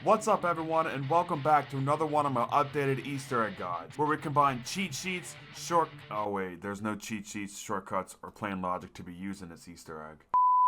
What's up everyone, and welcome back to another one of my updated Easter egg guides, where we combine cheat sheets, there's no cheat sheets, shortcuts, or plain logic to be used in this Easter egg.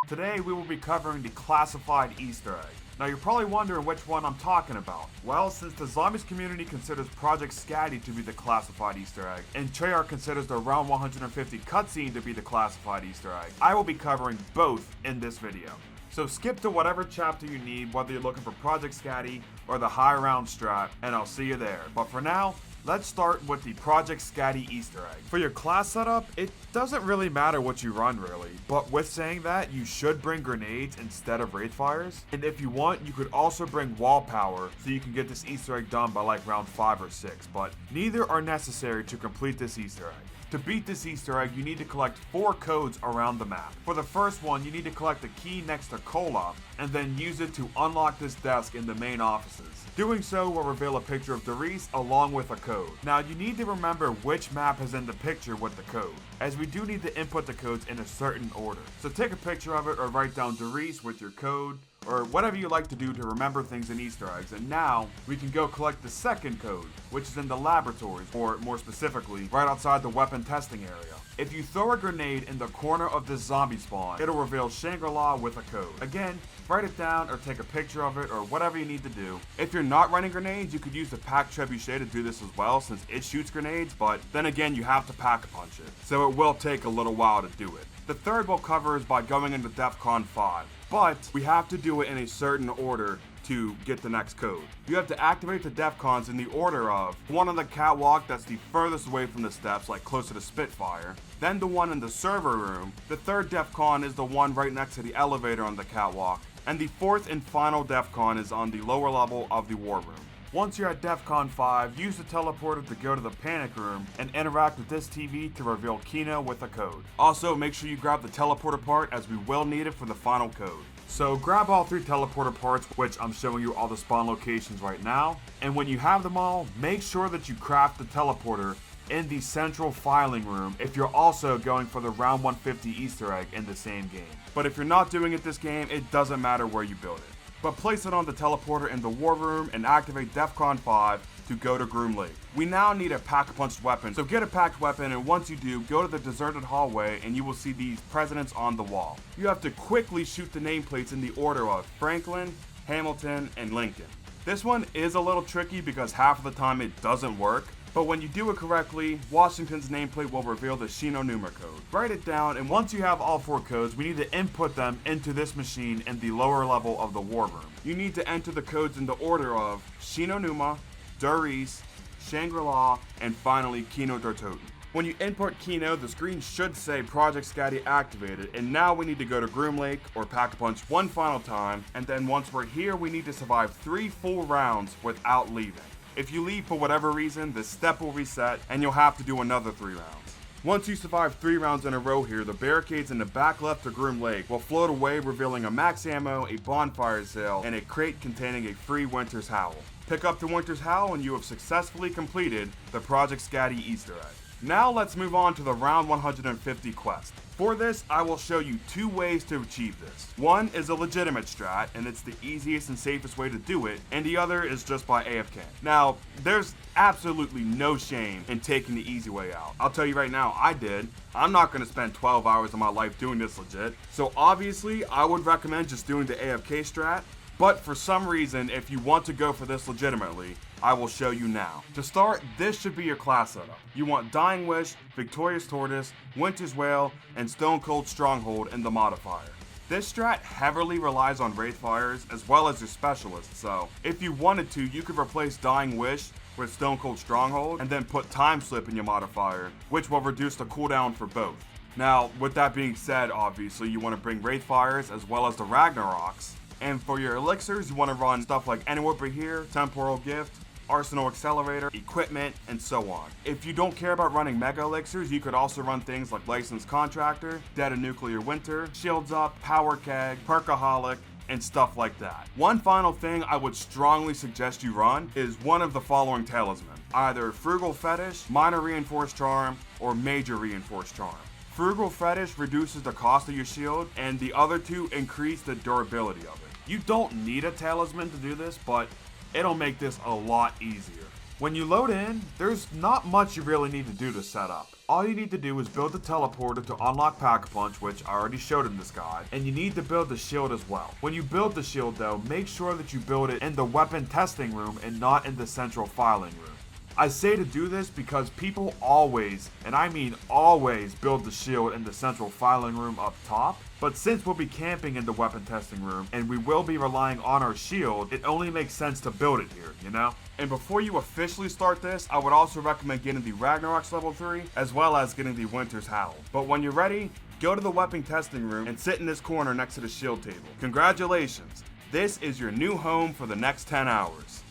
Today we will be covering the classified Easter egg. Now you're probably wondering which one I'm talking about. Well, since the Zombies community considers Project Scatty to be the classified Easter egg, and Treyarch considers the Round 150 cutscene to be the classified Easter egg, I will be covering both in this video. So skip to whatever chapter you need, whether you're looking for Project Scatty or the high round strat, and I'll see you there. But for now, let's start with the Project Scatty Easter egg. For your class setup, it doesn't really matter what you run really, but with saying that, you should bring grenades instead of wraith fires. And if you want, you could also bring wall power so you can get this Easter egg done by like round 5 or 6, but neither are necessary to complete this Easter egg. To beat this Easter egg, you need to collect 4 codes around the map. For the first one, you need to collect the key next to Cola, and then use it to unlock this desk in the main offices. Doing so will reveal a picture of Doris along with a code. Now you need to remember which map is in the picture with the code, as we do need to input the codes in a certain order. So take a picture of it or write down Doris with your code, or whatever you like to do to remember things in Easter eggs. And now, we can go collect the second code, which is in the laboratories, or more specifically, right outside the weapon testing area. If you throw a grenade in the corner of this zombie spawn, it'll reveal Shangri-La with a code. Again, write it down or take a picture of it or whatever you need to do. If you're not running grenades, you could use the pack trebuchet to do this as well, since it shoots grenades, but then again, you have to pack a punch it, so it will take a little while to do it. The third we'll cover is by going into DEFCON 5, but we have to do it in a certain order to get the next code. You have to activate the DEFCONs in the order of one on the catwalk that's the furthest away from the steps, like closer to Spitfire, then the one in the server room, the third DEFCON is the one right next to the elevator on the catwalk, and the fourth and final DEFCON is on the lower level of the war room. Once you're at DEFCON 5, use the teleporter to go to the panic room and interact with this TV to reveal Kino with a code. Also, make sure you grab the teleporter part, as we will need it for the final code. So grab all 3 teleporter parts, which I'm showing you all the spawn locations right now, and when you have them all, make sure that you craft the teleporter in the central filing room if you're also going for the round 150 Easter egg in the same game. But if you're not doing it this game, it doesn't matter where you build it. But place it on the teleporter in the war room and activate DEFCON 5 to go to Groom Lake. We now need a pack-a-punched weapon, so get a packed weapon, and once you do, go to the deserted hallway and you will see these presidents on the wall. You have to quickly shoot the nameplates in the order of Franklin, Hamilton, and Lincoln. This one is a little tricky because half of the time it doesn't work, but when you do it correctly, Washington's nameplate will reveal the Shinonuma code. Write it down, and once you have all 4 codes, we need to input them into this machine in the lower level of the war room. You need to enter the codes in the order of Shinonuma, Doris, Shangri-La, and finally Kino Dortoten. When you input Kino, the screen should say Project Scatty activated, and now we need to go to Groom Lake or Pack-a-Punch one final time, and then once we're here, we need to survive 3 full rounds without leaving. If you leave for whatever reason, the step will reset and you'll have to do another 3 rounds. Once you survive 3 rounds in a row here, the barricades in the back left of Groom Lake will float away, revealing a max ammo, a bonfire sail, and a crate containing a free Winter's Howl. Pick up the Winter's Howl and you have successfully completed the Project Scatty Easter egg. Now let's move on to the round 150 quest. For this, I will show you 2 ways to achieve this. One is a legitimate strat, and it's the easiest and safest way to do it, and the other is just by AFK. Now, there's absolutely no shame in taking the easy way out. I'll tell you right now, I did. I'm not going to spend 12 hours of my life doing this legit, so obviously, I would recommend just doing the AFK strat, but for some reason, if you want to go for this legitimately, I will show you now. To start, this should be your class setup. You want Dying Wish, Victorious Tortoise, Winter's Wail, and Stone Cold Stronghold in the modifier. This strat heavily relies on wraith fires as well as your specialists, so if you wanted to, you could replace Dying Wish with Stone Cold Stronghold and then put Time Slip in your modifier, which will reduce the cooldown for both. Now, with that being said, obviously, you want to bring wraith fires as well as the Ragnaroks. And for your elixirs, you want to run stuff like Anywhere But Here, Temporal Gift, Arsenal Accelerator, Equipment, and so on. If you don't care about running Mega Elixirs, you could also run things like Licensed Contractor, Dead of Nuclear Winter, Shields Up, Power Keg, Perkaholic, and stuff like that. One final thing I would strongly suggest you run is one of the following talisman. Either Frugal Fetish, Minor Reinforced Charm, or Major Reinforced Charm. Frugal Fetish reduces the cost of your shield, and the other 2 increase the durability of it. You don't need a talisman to do this, but it'll make this a lot easier. When you load in, there's not much you really need to do to set up. All you need to do is build the teleporter to unlock Pack-a-Punch, which I already showed in this guide, and you need to build the shield as well. When you build the shield though, make sure that you build it in the weapon testing room and not in the central filing room. I say to do this because people always, and I mean always, build the shield in the central filing room up top. But since we'll be camping in the weapon testing room, and we will be relying on our shield, it only makes sense to build it here, you know? And before you officially start this, I would also recommend getting the Ragnarok's level 3, as well as getting the Winter's Howl. But when you're ready, go to the weapon testing room and sit in this corner next to the shield table. Congratulations, this is your new home for the next 10 hours.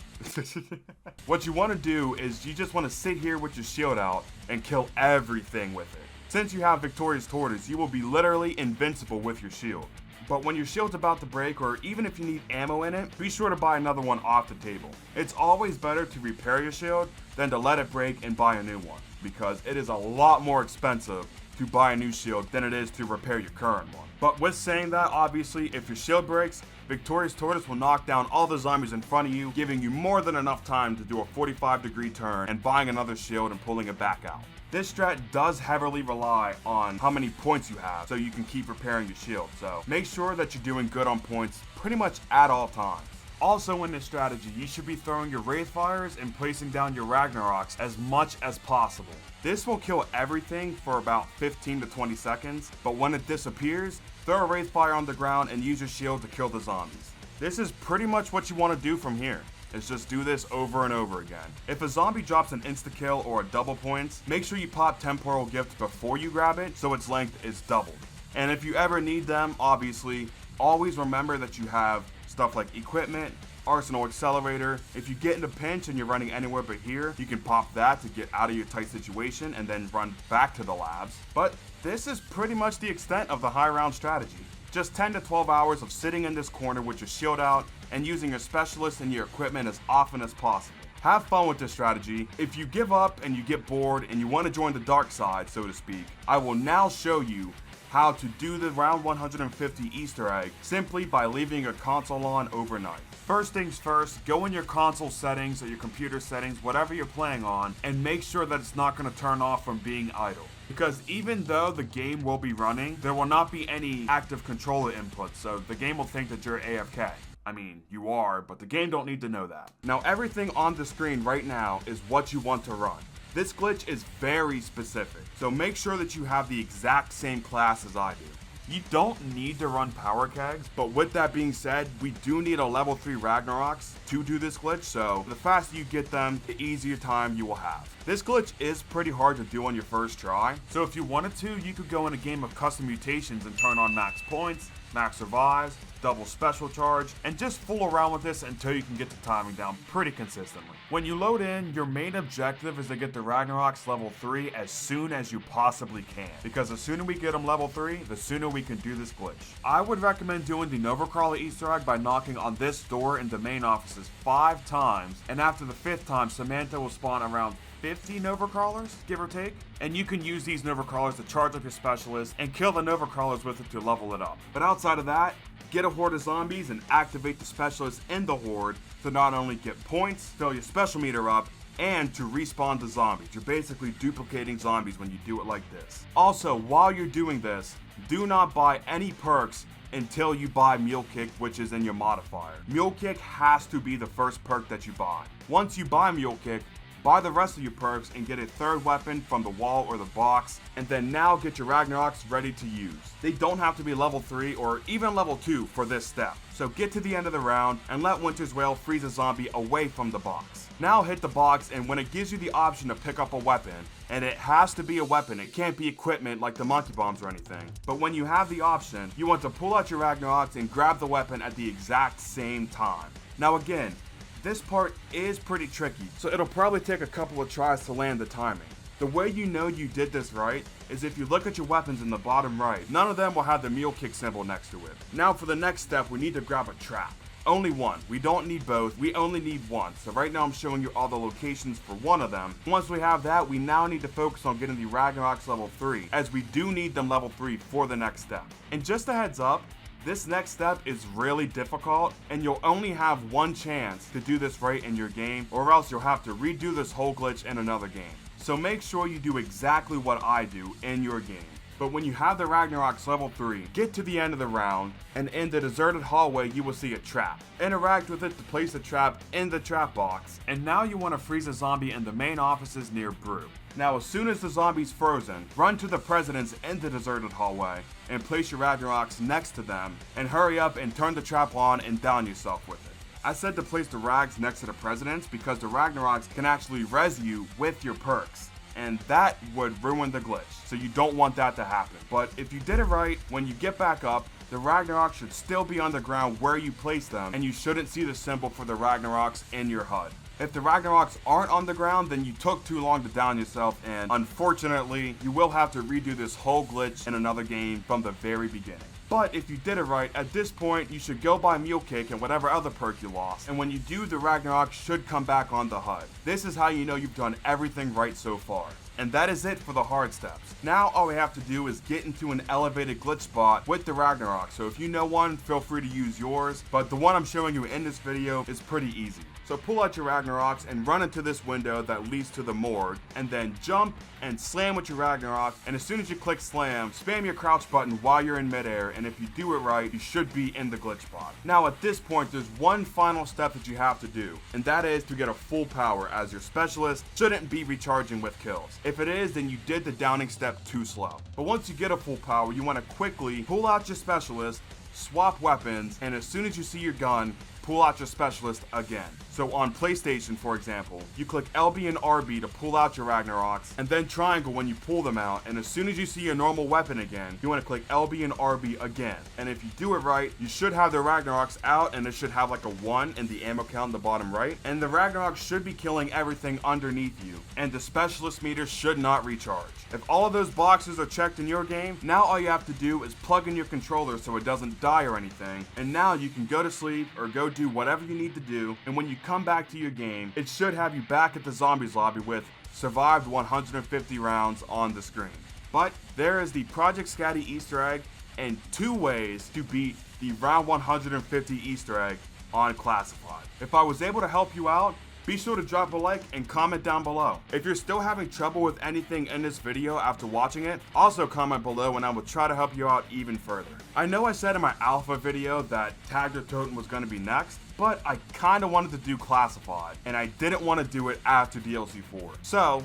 What you want to do is you just want to sit here with your shield out and kill everything with it. Since you have Victorious Tortoise, you will be literally invincible with your shield. But when your shield's about to break, or even if you need ammo in it, be sure to buy another one off the table. It's always better to repair your shield than to let it break and buy a new one, because it is a lot more expensive to buy a new shield than it is to repair your current one. But with saying that, obviously, if your shield breaks, Victorious Tortoise will knock down all the zombies in front of you, giving you more than enough time to do a 45-degree turn and buying another shield and pulling it back out. This strat does heavily rely on how many points you have, so you can keep repairing your shield. So make sure that you're doing good on points pretty much at all times. Also in this strategy, you should be throwing your Wraithfires and placing down your Ragnaroks as much as possible. This will kill everything for about 15 to 20 seconds, but when it disappears, throw a Wraithfire on the ground and use your shield to kill the zombies. This is pretty much what you want to do from here. Is just do this over and over again. If a zombie drops an insta-kill or a double points, make sure you pop Temporal Gift before you grab it so its length is doubled. And if you ever need them, obviously, always remember that you have stuff like equipment, Arsenal Accelerator. If you get in a pinch and you're running anywhere but here, you can pop that to get out of your tight situation and then run back to the labs. But this is pretty much the extent of the high round strategy. Just 10 to 12 hours of sitting in this corner with your shield out and using your specialist and your equipment as often as possible. Have fun with this strategy. If you give up and you get bored and you want to join the dark side, so to speak, I will now show you how to do the round 150 Easter egg simply by leaving your console on overnight. First things first, go in your console settings or your computer settings, whatever you're playing on, and make sure that it's not going to turn off from being idle. Because even though the game will be running, there will not be any active controller input, so the game will think that you're AFK. I mean, you are, but the game don't need to know that. Now everything on the screen right now is what you want to run. This glitch is very specific, so make sure that you have the exact same class as I do. You don't need to run power kegs, but with that being said, we do need a level 3 Ragnaroks to do this glitch, so the faster you get them, the easier time you will have. This glitch is pretty hard to do on your first try, so if you wanted to, you could go in a game of custom mutations and turn on max points, max survives, double special charge, and just fool around with this until you can get the timing down pretty consistently. When you load in, your main objective is to get the Ragnarok's level 3 as soon as you possibly can, because the sooner we get them level 3, the sooner we can do this glitch. I would recommend doing the Novacrawler Easter egg by knocking on this door in the main offices 5 times, and after the 5th time, Samantha will spawn around 50 Nova Crawlers, give or take, and you can use these Nova Crawlers to charge up your specialist and kill the Nova Crawlers with it to level it up. But outside of that, get a horde of zombies and activate the specialist in the horde to not only get points, fill your special meter up, and to respawn the zombies. You're basically duplicating zombies when you do it like this. Also, while you're doing this, do not buy any perks until you buy Mule Kick, which is in your modifier. Mule Kick has to be the first perk that you buy. Once you buy Mule Kick, buy the rest of your perks and get a 3rd weapon from the wall or the box, and then now get your Ragnaroks ready to use. They don't have to be level 3 or even level 2 for this step. So get to the end of the round and let Winter's Wail freeze a zombie away from the box. Now hit the box, and when it gives you the option to pick up a weapon, and it has to be a weapon, it can't be equipment like the monkey bombs or anything, but when you have the option, you want to pull out your Ragnaroks and grab the weapon at the exact same time. Now again, this part is pretty tricky, so it'll probably take a couple of tries to land the timing. The way you know you did this right is if you look at your weapons in the bottom right, none of them will have the Mule Kick symbol next to it. Now for the next step, we need to grab a trap. Only one. We don't need both, we only need one. So right now I'm showing you all the locations for one of them. Once we have that, we now need to focus on getting the Ragnarok's level 3, as we do need them level 3 for the next step. And just a heads up, This next step is really difficult, and you'll only have one chance to do this right in your game, or else you'll have to redo this whole glitch in another game. So make sure you do exactly what I do in your game. But when you have the Ragnarok's level 3, get to the end of the round, and in the deserted hallway you will see a trap. Interact with it to place the trap in the trap box, and now you want to freeze a zombie in the main offices near Brew. Now as soon as the zombie's frozen, run to the presidents in the deserted hallway, and place your Ragnaroks next to them, and hurry up and turn the trap on and down yourself with it. I said to place the Rags next to the presidents because the Ragnaroks can actually res you with your perks, and that would ruin the glitch, so you don't want that to happen. But if you did it right, when you get back up, the Ragnarok should still be on the ground where you placed them, and you shouldn't see the symbol for the Ragnaroks in your HUD. If the Ragnaroks aren't on the ground, then you took too long to down yourself, and unfortunately, you will have to redo this whole glitch in another game from the very beginning. But if you did it right, at this point, you should go buy Mule Cake and whatever other perk you lost, and when you do, the Ragnarok should come back on the HUD. This is how you know you've done everything right so far. And that is it for the hard steps. Now all we have to do is get into an elevated glitch spot with the Ragnarok. So if you know one, feel free to use yours, but the one I'm showing you in this video is pretty easy. So pull out your Ragnaroks and run into this window that leads to the morgue, and then jump and slam with your Ragnarok, and as soon as you click slam, spam your crouch button while you're in midair, and if you do it right, you should be in the glitch spot. Now at this point, there's one final step that you have to do, and that is to get a full power, as your specialist shouldn't be recharging with kills. If it is, then you did the downing step too slow. But once you get a full power, you want to quickly pull out your specialist, swap weapons, and as soon as you see your gun, pull out your specialist again. So on PlayStation, for example, you click LB and RB to pull out your Ragnaroks, and then triangle when you pull them out, and as soon as you see your normal weapon again, you want to click LB and RB again. And if you do it right, you should have the Ragnaroks out, and it should have like a 1 in the ammo count in the bottom right, and the Ragnaroks should be killing everything underneath you, and the specialist meter should not recharge. If all of those boxes are checked in your game, now all you have to do is plug in your controller so it doesn't die or anything, and now you can go to sleep or go do whatever you need to do, and when you come back to your game, it should have you back at the zombies lobby with survived 150 rounds on the screen. But there is the Project Scatty Easter egg and 2 ways to beat the round 150 Easter egg on Classified. If I was able to help you out, be sure to drop a like and comment down below. If you're still having trouble with anything in this video after watching it, also comment below and I will try to help you out even further. I know I said in my alpha video that Tagged or Totem was going to be next, but I kinda wanted to do Classified, and I didn't want to do it after DLC 4. So,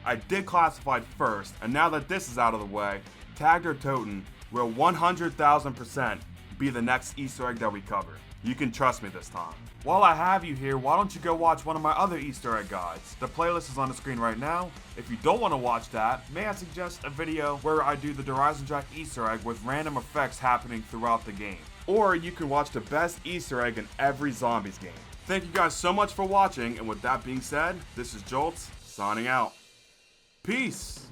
I did Classified first, and now that this is out of the way, Tagged or Totem will 100,000% be the next Easter egg that we cover. You can trust me this time. While I have you here, why don't you go watch one of my other Easter egg guides? The playlist is on the screen right now. If you don't want to watch that, may I suggest a video where I do the Horizon Jack Easter egg with random effects happening throughout the game. Or you can watch the best Easter egg in every Zombies game. Thank you guys so much for watching, and with that being said, this is Joltz, signing out. Peace!